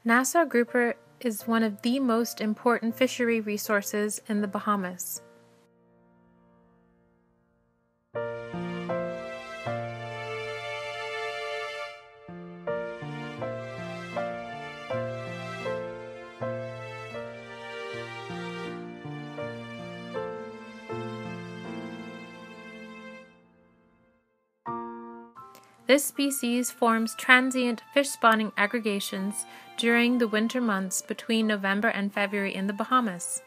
Nassau grouper is one of the most important fishery resources in the Bahamas. This species forms transient fish-spawning aggregations during the winter months between November and February in the Bahamas.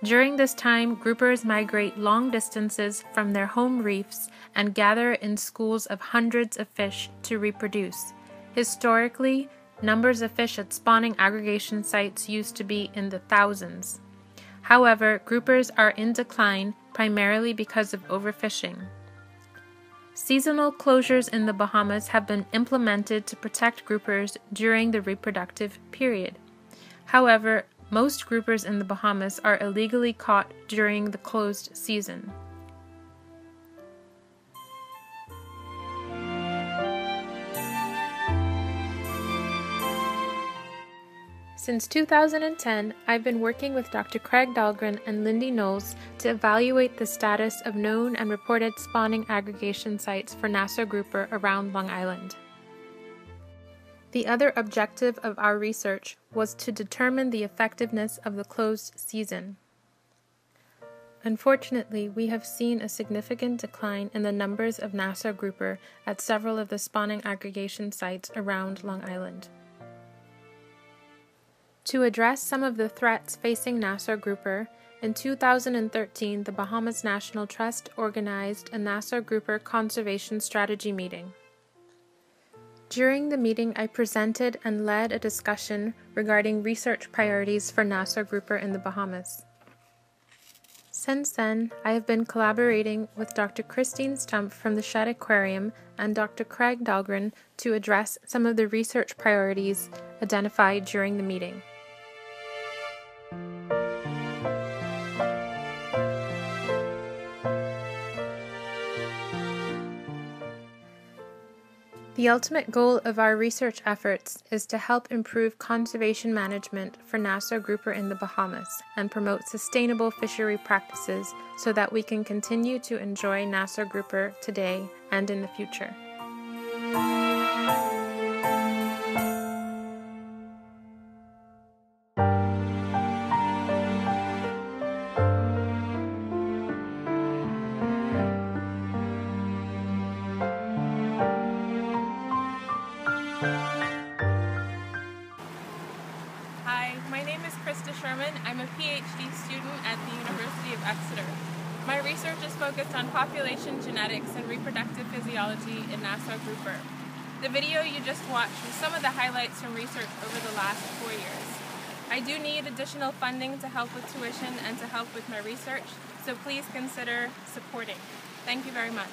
During this time, groupers migrate long distances from their home reefs and gather in schools of hundreds of fish to reproduce. Historically, numbers of fish at spawning aggregation sites used to be in the thousands. However, groupers are in decline primarily because of overfishing. Seasonal closures in the Bahamas have been implemented to protect groupers during the reproductive period. However, most groupers in the Bahamas are illegally caught during the closed season. Since 2010, I've been working with Dr. Craig Dahlgren and Lindy Knowles to evaluate the status of known and reported spawning aggregation sites for Nassau grouper around Long Island. The other objective of our research was to determine the effectiveness of the closed season. Unfortunately, we have seen a significant decline in the numbers of Nassau grouper at several of the spawning aggregation sites around Long Island. To address some of the threats facing Nassau grouper, in 2013 the Bahamas National Trust organized a Nassau grouper conservation strategy meeting. During the meeting, I presented and led a discussion regarding research priorities for Nassau grouper in the Bahamas. Since then, I have been collaborating with Dr. Christine Stump from the Shedd Aquarium and Dr. Craig Dahlgren to address some of the research priorities identified during the meeting. The ultimate goal of our research efforts is to help improve conservation management for Nassau grouper in the Bahamas and promote sustainable fishery practices so that we can continue to enjoy Nassau grouper today and in the future. My name is Krista. I'm a PhD student at the University of Exeter. My research is focused on population genetics and reproductive physiology in Nassau grouper. The video you just watched was some of the highlights from research over the last 4 years. I do need additional funding to help with tuition and to help with my research, so please consider supporting. Thank you very much.